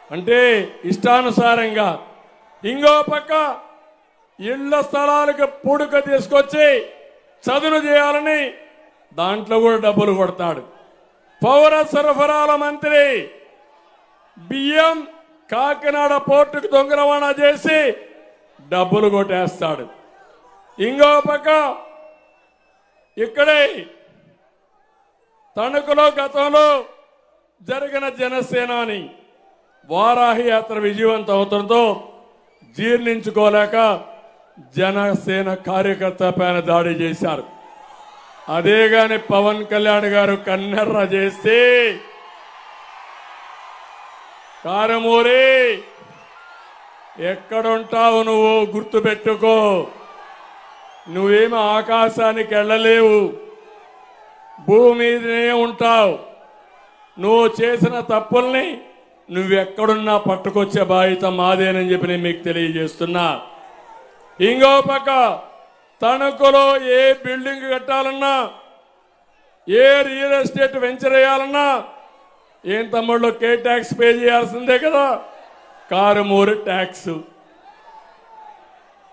అంటే ఇష్టానుసారంగా ఇంకో పక్క ఇళ్ల స్థలాలకు పూడుక తీసుకొచ్చి చదును చేయాలని దాంట్లో కూడా డబ్బులు కొడతాడు. పౌర సరఫరాల మంత్రి బియ్యం కాకినాడ పోర్టుకు దొంగ రవాణా చేసి డబ్బులు కొట్టేస్తాడు. ఇంకో పక్క ఇక్కడే తణుకులో గతంలో జరిగిన జనసేనాని వారాహి యాత్ర విజయవంతం అవడంతో జీర్ణించుకోలేక జనసేన కార్యకర్త పైన దాడి చేశారు. అదే గాని పవన్ కళ్యాణ్ గారు కన్నెర్ర చేస్తే కారమూరి ఎక్కడుంటావు నువ్వు గుర్తుపెట్టుకో, నువ్వేమి ఆకాశానికి వెళ్ళలేవు, భూమి మీదనే ఉంటావు. నువ్వు చేసిన తప్పుల్ని నువ్వెక్కడున్నా పట్టుకొచ్చే బాధ్యత మాదేనని చెప్పి నేను మీకు తెలియజేస్తున్నా. ఇంకో పక్క తణుకులో ఏ బిల్డింగ్ కట్టాలన్నా, ఏ రియల్ ఎస్టేట్ వెంచర్ వేయాలన్నా ఏం తమ్ముళ్ళు కే ట్యాక్స్ పే చేయాల్సిందే కదా, కారుమూరి ట్యాక్స్.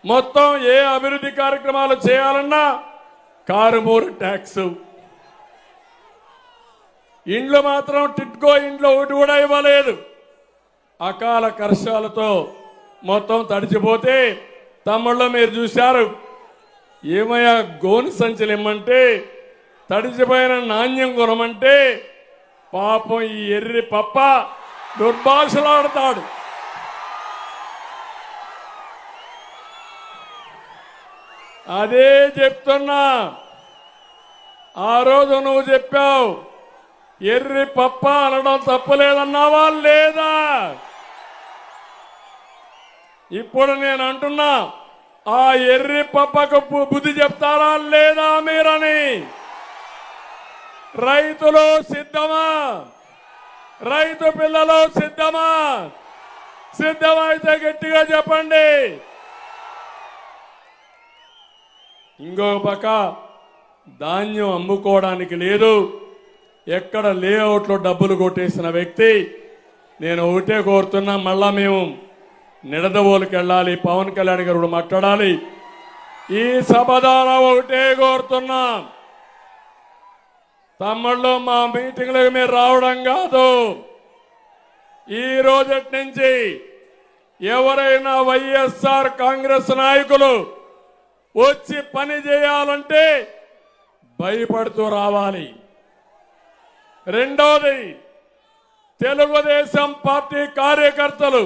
మొత్తం ఏ అభివృద్ధి కార్యక్రమాలు చేయాలన్నా కారుమూరి ట్యాక్స్. ఇండ్లు మాత్రం టిట్కో ఇంట్లో ఒకటి కూడా ఇవ్వలేదు. అకాల వర్షాలతో మొత్తం తడిచిపోతే తమ్ముళ్ళు మీరు చూశారు, ఏమయ్యా గోని సంచులు ఇమ్మంటే తడిచిపోయిన నాణ్యం కొనమంటే పాపం ఈ ఎర్రి పప్ప దుర్భాషలాడతాడు. అదే చెప్తున్నా, ఆ రోజు నువ్వు చెప్పావు ఎర్రి పప్ప అనడం తప్పులేదన్నావా లేదా? ఇప్పుడు నేను అంటున్నా, ఆ ఎర్రి పప్పకు బుద్ధి చెప్తారా లేదా మీరని. రైతులు సిద్ధమా? రైతు పిల్లలు సిద్ధమా? సిద్ధమైతే గట్టిగా చెప్పండి. ఇంకో పక్క ధాన్యం అమ్ముకోవడానికి లేదు, ఎక్కడ లేఅవుట్లో డబ్బులు కొట్టేసిన వ్యక్తి. నేను ఒకటే కోరుతున్నా, మళ్ళా మేము నిడదవోలుకి వెళ్ళాలి, పవన్ కళ్యాణ్ గారు మాట్లాడాలి. ఈ సభ ద్వారా ఒకటే కోరుతున్నా, తమ్ముళ్ళు మా మీటింగ్లకు మీరు రావడం కాదు, ఈ రోజటి నుంచి ఎవరైనా వైఎస్ఆర్ కాంగ్రెస్ నాయకులు వచ్చి పని చేయాలంటే భయపడుతూ రావాలి. రెండోది, తెలుగుదేశం పార్టీ కార్యకర్తలు,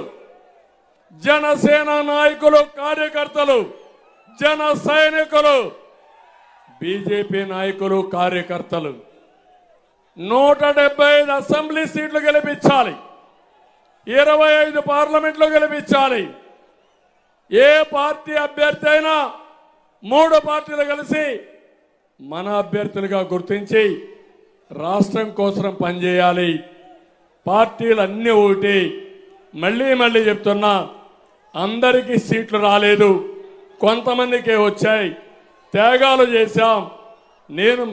జనసేన నాయకులు కార్యకర్తలు, జన సైనికులు, బీజేపీ నాయకులు కార్యకర్తలు 175 అసెంబ్లీ సీట్లు గెలిపించాలి, 25 పార్లమెంట్లో గెలిపించాలి. ఏ పార్టీ అభ్యర్థి అయినా 3 పార్టీలు కలిసి మన అభ్యర్థులుగా గుర్తించి రాష్ట్రం కోసం పనిచేయాలి. పార్టీలు అన్నీ ఒకటి. మళ్ళీ మళ్ళీ చెప్తున్నా, అందరికీ సీట్లు రాలేదు, కొంతమందికే వచ్చాయి. త్యాగాలు చేశాం. నేను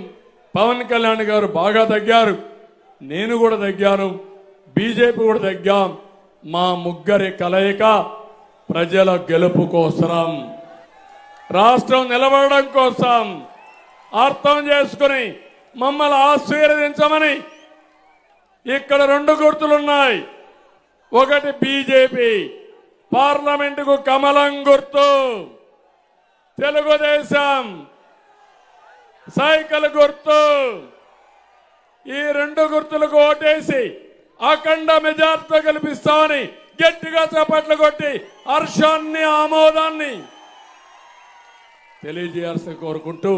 పవన్ కళ్యాణ్ గారు బాగా తగ్గారు, నేను కూడా తగ్గాను, బీజేపీ కూడా తగ్గాం. మా ముగ్గురి కలయిక ప్రజల గెలుపు కోసం, రాష్ట్రం నిలబడడం కోసం అర్థం చేసుకుని మమ్మల్ని ఆశీర్వదించమని ఇక్కడ 2 గుర్తులున్నాయి. ఒకటి బీజేపీ, పార్లమెంటుకు కమలం గుర్తు. తెలుగుదేశం సైకిల్ గుర్తు. ఈ 2 గుర్తులకు ఓటేసి అఖండ మెజార్టీతో గెలిపిస్తామని గట్టిగా చప్పట్లు కొట్టి హర్షాన్ని ఆమోదాన్ని తెలియజేయాల్సి కోరుకుంటూ,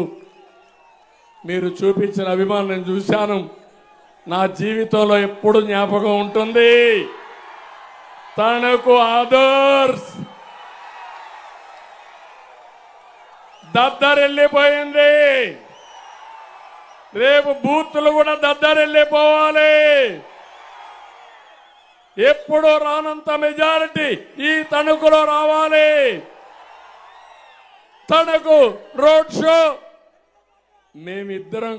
మీరు చూపించిన అభిమానం నేను చూశాను, నా జీవితంలో ఎప్పుడు జ్ఞాపకం ఉంటుంది. తనకు ఆదర్శ్ దద్దరెళ్ళిపోయింది, రేపు బూతులు కూడా దద్దరెళ్ళిపోవాలి. ఎప్పుడు రానంత మెజారిటీ ఈ తణుకులో రావాలి. తణుకు రోడ్ షో మేమిద్దరం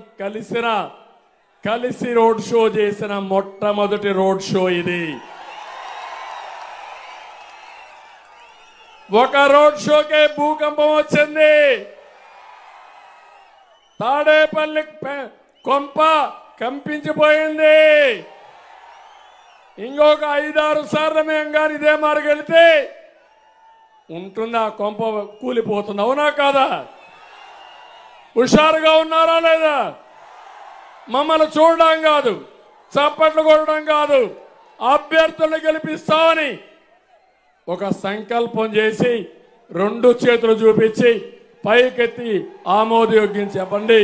కలిసి రోడ్ షో చేసిన మొట్టమొదటి రోడ్ షో ఇది. ఒక రోడ్ షోకే భూకంపం వచ్చింది. తాడేపల్లి కొంప కంపించిపోయింది. ఇంకొక 5-6 సార్లు మేము కానీ ఇదే మార్గం వెళితే ఉంటుంది, ఆ కొంప కూలిపోతుంది. అవునా కాదా? హుషారుగా ఉన్నారా లేదా? మమ్మల్ని చూడడం కాదు, చప్పట్లు కొట్టడం కాదు, అభ్యర్థులను గెలిపిస్తామని ఒక సంకల్పం చేసి 2 చేతులు చూపించి పైకెత్తి ఆమోదయోగ్యం చెప్పండి.